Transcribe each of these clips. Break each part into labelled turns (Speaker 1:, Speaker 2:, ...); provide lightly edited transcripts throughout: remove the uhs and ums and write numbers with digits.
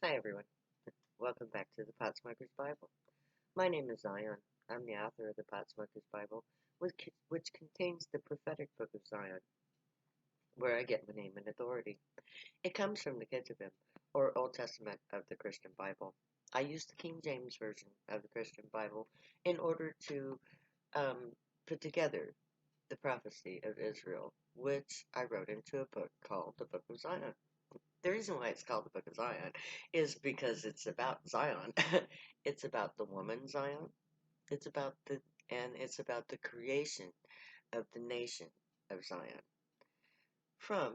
Speaker 1: Hi everyone, welcome back to the Potsmoker's Bible. My name is Zion. I'm the author of the Potsmoker's Bible, which contains the prophetic book of Zion, where I get my name and authority. It comes from the Ketuvim, or Old Testament of the Christian Bible. I use the King James Version of the Christian Bible in order to um, put together the prophecy of Israel, which I wrote into a book called the Book of Zion. The reason why it's called the Book of Zion is because it's about Zion. It's about the woman Zion. It's about the creation of the nation of Zion from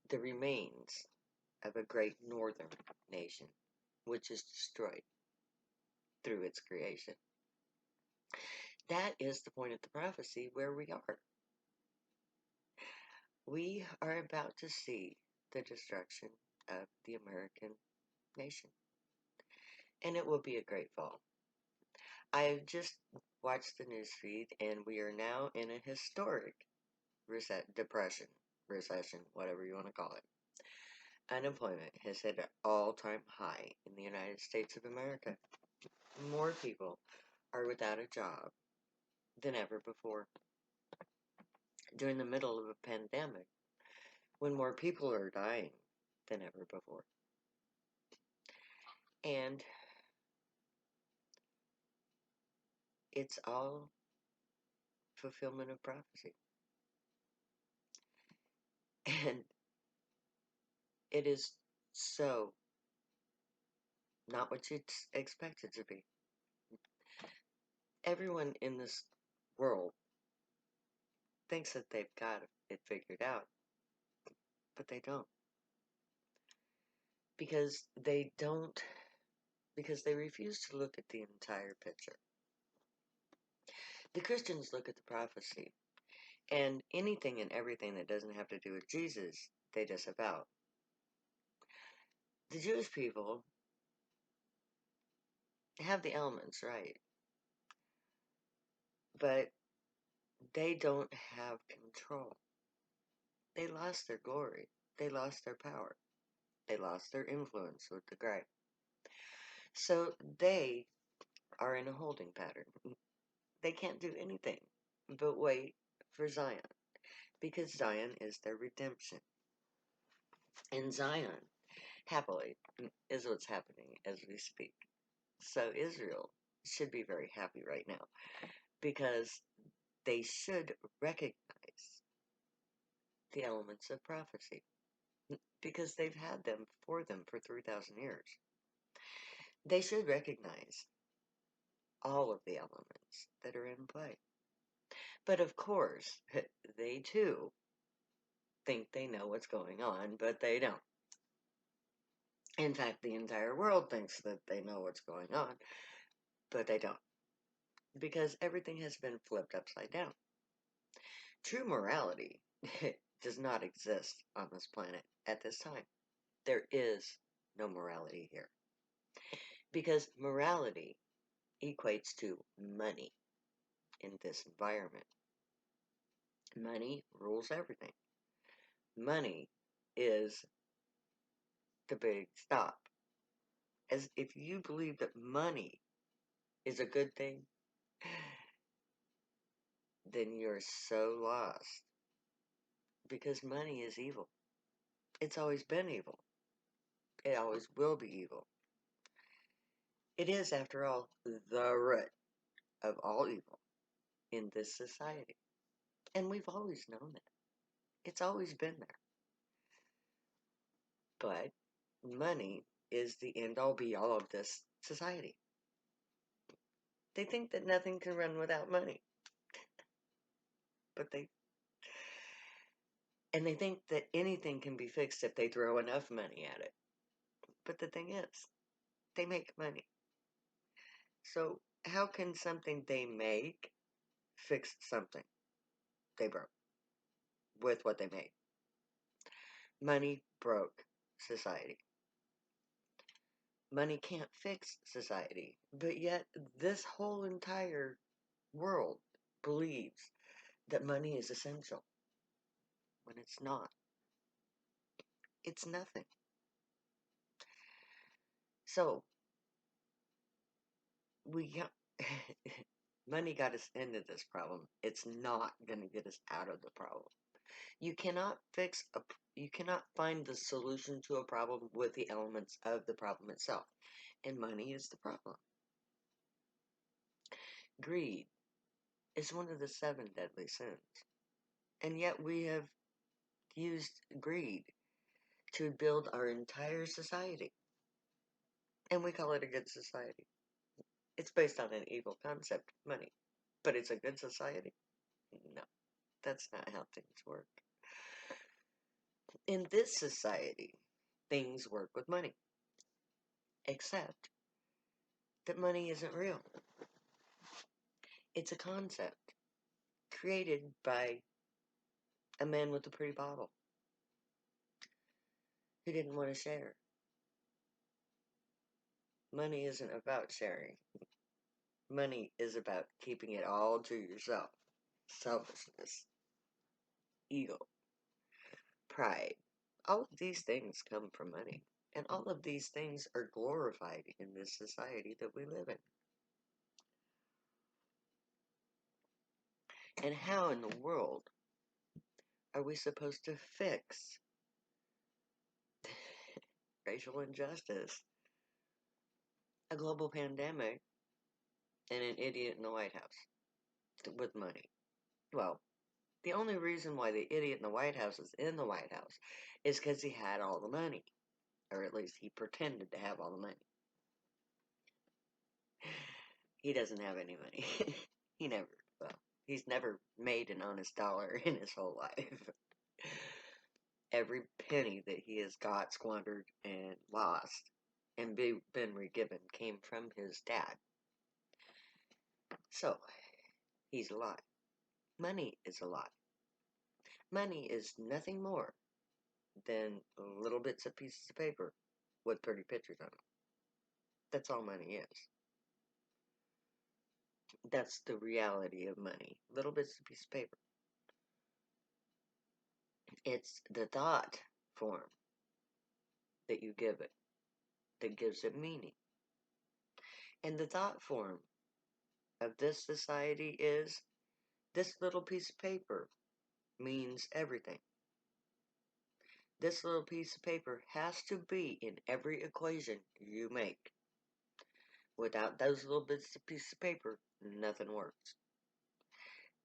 Speaker 1: the remains of a great northern nation, which is destroyed through its creation. That is the point of the prophecy where we are. We are about to see the destruction of the American nation, and it will be a great fall. I've just watched the news feed, and we are now in a historic depression, recession, whatever you want to call it. Unemployment has hit an all-time high in the United States of America. More people are without a job than ever before. During the middle of a pandemic, when more people are dying than ever before. And it's all fulfillment of prophecy. And it is so not what you'd expect it to be. Everyone in this world thinks that they've got it figured out, but they don't. Because they don't, because they refuse to look at the entire picture. The Christians look at the prophecy, and anything and everything that doesn't have to do with Jesus, they disavow. The Jewish people have the elements right, but they don't have control. They lost their glory. They lost their power. They lost their influence with the great. So they are in a holding pattern. They can't do anything but wait for Zion, because Zion is their redemption. And Zion, happily, is what's happening as we speak. So Israel should be very happy right now, because they should recognize the elements of prophecy, because they've had them for 3,000 years. They should recognize all of the elements that are in play. But of course, they too think they know what's going on, but they don't. In fact, the entire world thinks that they know what's going on, but they don't. Because everything has been flipped upside down. True morality does not exist on this planet at this time. There is no morality here. Because morality equates to money in this environment. Money rules everything. Money is the big stop. As if you believe that money is a good thing, then you're so lost. Because money is evil. It's always been evil. It always will be evil. It is, after all, the root of all evil in this society. And we've always known it. It's always been there. But money is the end all be all of this society. They think that nothing can run without money. But they think that anything can be fixed if they throw enough money at it. But the thing is, they make money. So how can something they make fix something they broke with what they made? Money broke society. Money can't fix society, but yet this whole entire world believes that money is essential when it's not. It's nothing. So, we got, money got us into this problem. It's not going to get us out of the problem. You cannot you cannot find the solution to a problem with the elements of the problem itself. And money is the problem. Greed is one of the 7 deadly sins. And yet we have used greed to build our entire society. And we call it a good society. It's based on an evil concept, money. But it's a good society? No, that's not how things work. In this society, things work with money. Except that money isn't real. It's a concept created by a man with a pretty bottle who didn't want to share. Money isn't about sharing. Money is about keeping it all to yourself. Selfishness, ego, pride. All of these things come from money. And all of these things are glorified in this society that we live in. And how in the world are we supposed to fix racial injustice, a global pandemic, and an idiot in the White House with money? Well, the only reason why the idiot in the White House is in the White House is because he had all the money. Or at least he pretended to have all the money. He doesn't have any money. He never, well, he's never made an honest dollar in his whole life. Every penny that he has got squandered and lost and been re-given came from his dad. So, he's a lie. Money is a lie. Money is nothing more than little bits of pieces of paper with pretty pictures on them. That's all money is. That's the reality of money. Little bits of piece of paper. It's the thought form that you give it that gives it meaning. And the thought form of this society is this little piece of paper means everything. This little piece of paper has to be in every equation you make. Without those little bits of piece of paper, nothing works.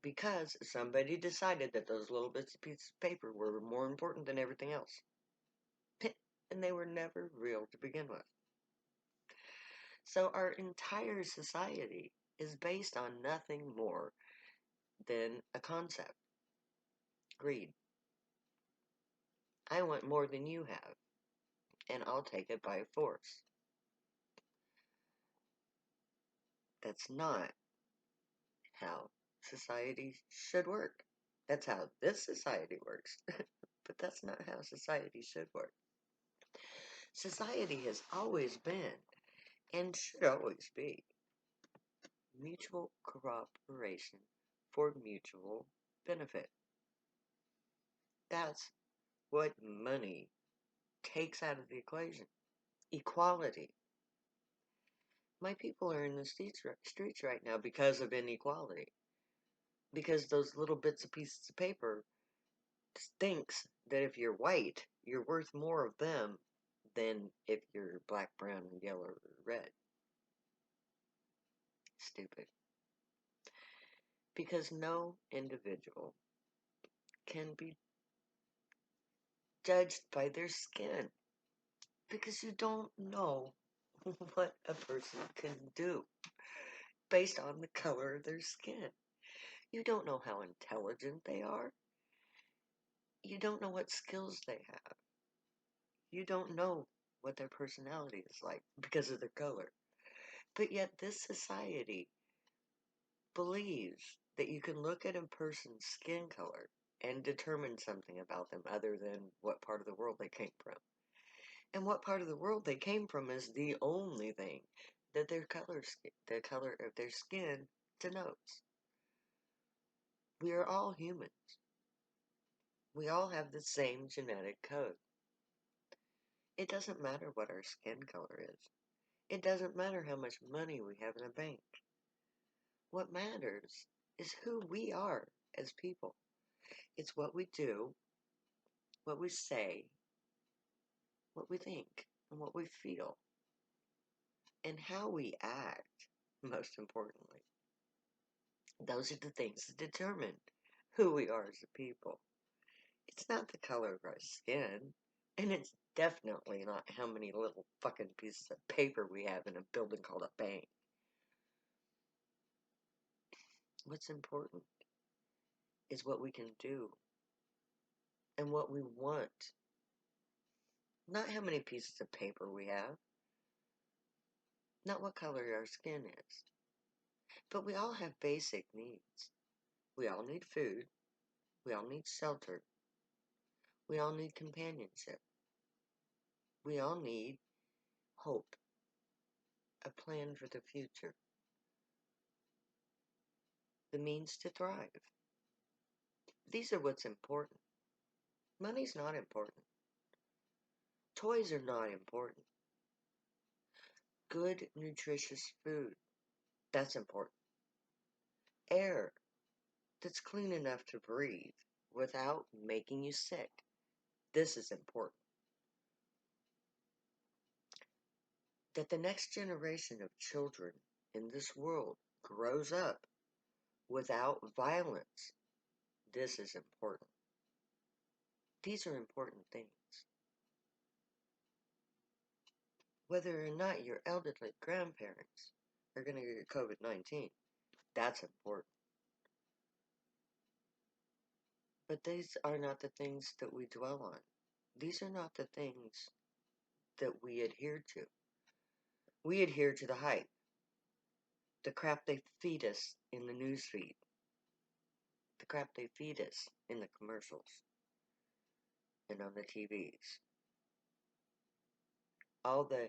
Speaker 1: Because somebody decided that those little bits of piece of paper were more important than everything else. And they were never real to begin with. So our entire society is based on nothing more than a concept. Greed. I want more than you have, and I'll take it by force. That's not how society should work. That's how this society works. But that's not how society should work. Society has always been, and should always be, mutual cooperation for mutual benefit. That's what money takes out of the equation. Equality. My people are in the streets right now because of inequality. Because those little bits of pieces of paper thinks that if you're white, you're worth more of them than if you're black, brown, yellow, or red. Stupid. Because no individual can be judged by their skin. Because you don't know what a person can do based on the color of their skin. You don't know how intelligent they are. You don't know what skills they have. You don't know what their personality is like because of their color. But yet, this society believes that you can look at a person's skin color and determine something about them other than what part of the world they came from. And what part of the world they came from is the only thing that the color of their skin denotes. We are all humans. We all have the same genetic code. It doesn't matter what our skin color is. It doesn't matter how much money we have in a bank. What matters is who we are as people. It's what we do, what we say, what we think, and what we feel, and how we act, most importantly. Those are the things that determine who we are as a people. It's not the color of our skin, and it's definitely not how many little fucking pieces of paper we have in a building called a bank. What's important is what we can do and what we want, not how many pieces of paper we have, not what color our skin is. But we all have basic needs. We all need food. We all need shelter. We all need companionship. We all need hope, a plan for the future, the means to thrive. These are what's important. Money's not important. Toys are not important. Good, nutritious food, that's important. Air that's clean enough to breathe without making you sick, this is important. That the next generation of children in this world grows up without violence, this is important. These are important things. Whether or not your elderly grandparents are going to get COVID-19, that's important. But these are not the things that we dwell on. These are not the things that we adhere to. We adhere to the hype, the crap they feed us in the newsfeed, the crap they feed us in the commercials and on the TVs. All the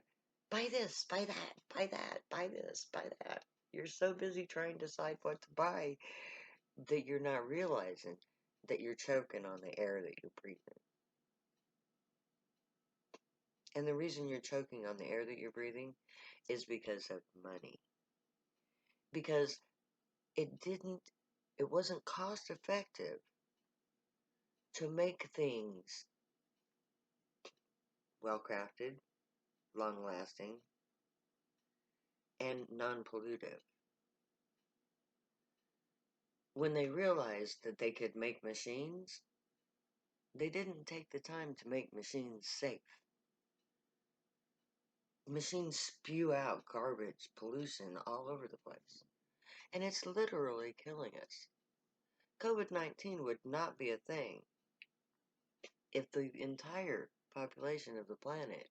Speaker 1: buy this, buy that, buy that, buy this, buy that. You're so busy trying to decide what to buy that you're not realizing that you're choking on the air that you're breathing. And the reason you're choking on the air that you're breathing is because of money. Because it wasn't cost effective to make things well crafted, long lasting, and non pollutive. When they realized that they could make machines, they didn't take the time to make machines safe. Machines spew out garbage, pollution all over the place. And it's literally killing us. COVID-19 would not be a thing if the entire population of the planet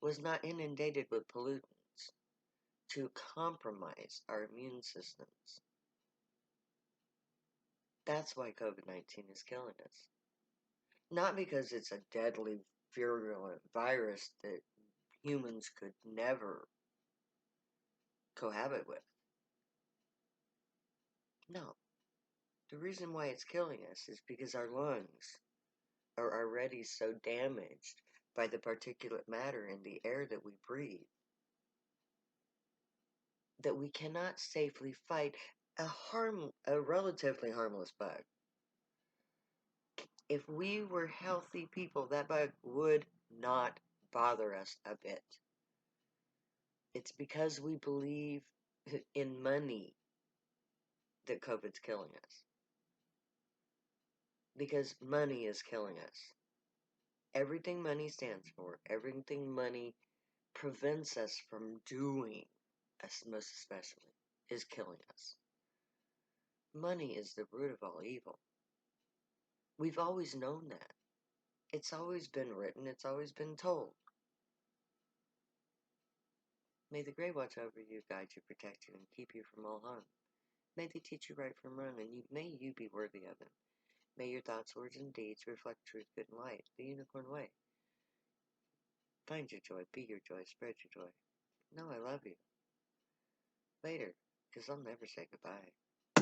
Speaker 1: was not inundated with pollutants to compromise our immune systems. That's why COVID-19 is killing us. Not because it's a deadly, virulent virus that humans could never cohabit with. No. The reason why it's killing us is because our lungs are already so damaged by the particulate matter in the air that we breathe that we cannot safely fight a relatively harmless bug. If we were healthy people, that bug would not bother us a bit. It's because we believe in money that COVID's killing us. Because money is killing us. Everything money stands for, everything money prevents us from doing, most especially, is killing us. Money is the root of all evil. We've always known that. It's always been written, it's always been told. May the Grey watch over you, guide you, protect you, and keep you from all harm. May they teach you right from wrong, and may you be worthy of them. May your thoughts, words, and deeds reflect truth, good, and light, the unicorn way. Find your joy, be your joy, spread your joy. Know I love you. Later, because I'll never say goodbye.